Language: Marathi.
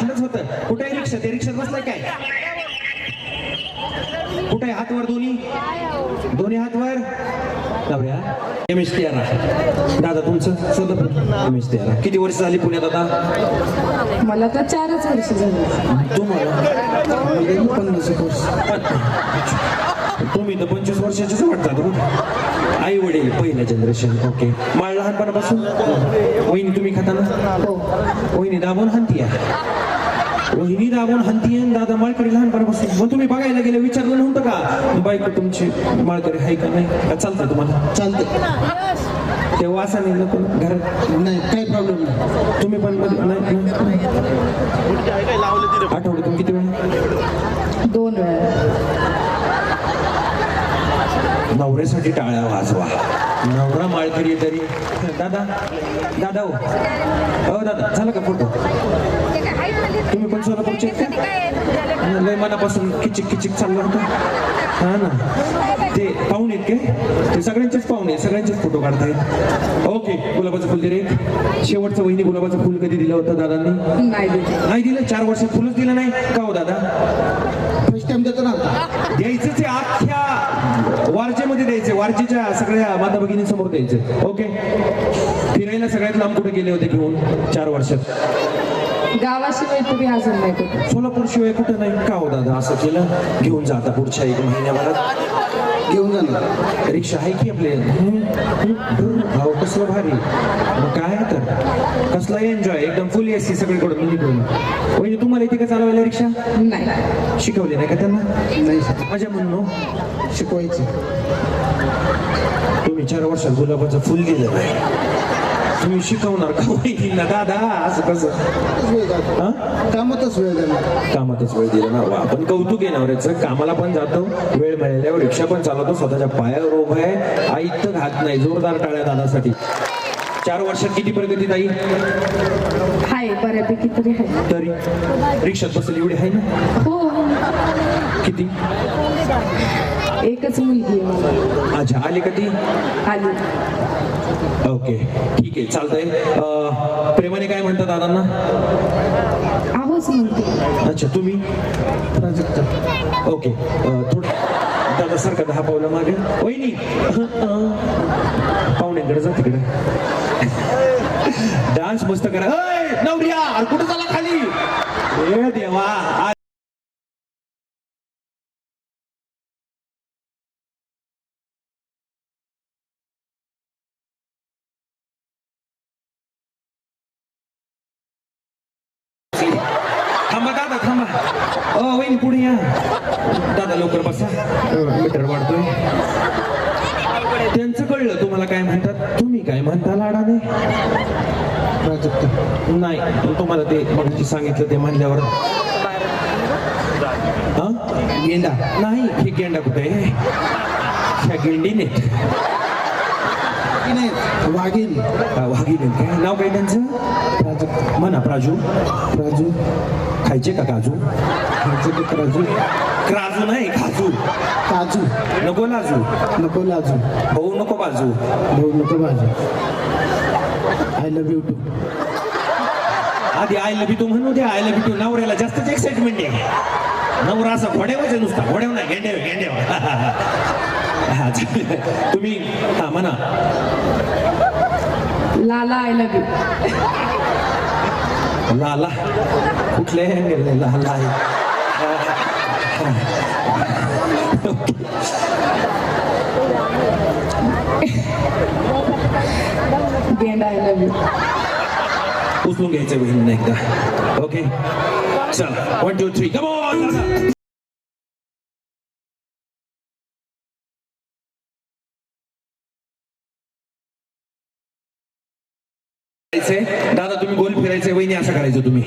खरंच होतं. कुठे आहे रिक्षा? ते रिक्षात बसलाय काय? कुठे आहे? हात वर दोन्ही हात वर. नवऱ्या दादा तुमचं सोलापूर किती वर्ष झाली पुण्यात आता? मला तर 4च वर्ष झाली. तुम्हाला 50 वर्ष. तुम्ही तर 25 वर्षाचेच वाटतात. आई वडील पहिल्या जनरेशन. ओके. माळ लहानपणापासून वहिनी तुम्ही खाता ना? हो. वहिनी दाबून हानती वहिनी दाबून हानती दादा माळकरी लहानपणापासून. मग तुम्ही बघायला गेले विचारलं नव्हतं का बायको तुमची माळकरी आहे का नाही? का चालतं तुम्हाला? चालतं. तेव्हा असं नाही नको घरात नाही काही प्रॉब्लेम नाही. तुम्ही पण नाही. आठवड्यातून किती वेळा? 2 वेळा. नवऱ्यासाठी टाळ्या वाजवा. नवरा माळकरी तरी. दादा हो दादा झालं का फोटो? तुम्ही पण सोलापूरचे लय मनापासून किचिक चाललं होतं. हा ना ते पाहुणे आहेत काय? ते सगळ्यांचेच पाहुणे सगळ्यांचेच फोटो काढतायत. ओके. गुलाबाचं फुल दे रे. शेवटचं वहिनी गुलाबाचं फुल कधी दिलं होतं दादांनी? नाही दिलं. 4 वर्षात फुलच दिलं नाही का हो दादा? फर्स्ट टाइम देतो ना. द्यायचं ते अख्ख्या वारजेमध्ये द्यायचे. वारजेच्या सगळ्या माता भगिनींसमोर द्यायचे. ओके. फिरायला सगळ्यात लांब कुठे गेले होते घेऊन 4 वर्षात? गावाशिवाय तरी अजून नाही कुठे. सोलापूर शिवाय कुठं नाही का हो दादा? असं केलं घेऊन जा आता पुढच्या 1 महिन्याभरात. घेऊन जाणार. रिक्षा आहे की आपले? भाऊ कसलं भारी. मग काय तर कसला एन्जॉय. एकदम फुल एसी सगळीकडून मिळून. म्हणजे तुम्हाला इथे का चालवायला रिक्षा? नाही. शिकवली नाही का त्यांना? नाही माझ्या म्हणून शिकवायची. तुम्ही 4 वर्षात गुलाबाचं फुल दिलं नाही. तुम्ही शिकवणार का वहिनींना? दादा असं कसं? कामातच वेळ जाणार. कामातच वेळ दिला ना. आपण कौतुक आहे नवऱ्याचं. कामाला पण जातो, वेळ मिळाल्यावर रिक्षा पण चालवतो, स्वतःच्या पायावर उभा आहे. आईत घात नाही. जोरदार टाळ्या दादासाठी. 4 वर्षात किती प्रगती ताई? आहे बऱ्यापैकी तरी आहे. तरी रिक्षात बसली एवढी आहे ना? हो. किती? एकच मुलगी आहे मला. अच्छा. आली का ती? आली. ओके ठीक आहे चालतंय. प्रेमाने काय म्हणतात दादांना? आहोच म्हणते. अच्छा. तुम्ही? प्राजक्ता. ओके. थोडं दादा सारखं 10 पावलं मागे. वहिनी पाहुण्यांकडे जा तिकडे. डान्स मस्त करा. नवऱ्या कुठं झाला खाली? हे देवा. थांबा दादा थांबा. वहिनी पुढे या. दादा लवकर बसा. मीटर वाढतोय. त्यांचं कळलं तुम्हाला काय म्हणतात. तुम्ही काय म्हणता लाडाने? प्राजक्ता. नाही तुम्हाला ते मग सांगितलं ते म्हणल्यावर. गेंडा. नाही हे गेंडा कुठे आहे? ह्या गेंडीने वाघीण. वाघीने काय नाव काय त्यांचं? प्राजक्ता. म्हणा प्राजू. प्राजू. खायचे का काजू? राजू. क्राजू नाही काजू. काजू. नको लाजू. नको लाजू. भाऊ नको बाजू. भाऊ नको बाजू. I love you too. आधी आय लव्ह यू टू म्हणू दे. I love you too. नवऱ्याला जास्तच एक्साइटमेंट आहे. नवरा असा घोड्यावर नुसता. घोड्यावर नाही गेंड्यावर. तुम्ही हा म्हणा. लाला आय लव्ह यू. लाला कुठल्या लाला आहे? गेंडा आय लव्ह यू. उचलून घ्यायचं बहिणीनं एकदा. ओके चला 1 2 3 कम ऑन. दादा तुम्ही गोल फिरायचे वहिनी असं करायचं तुम्ही.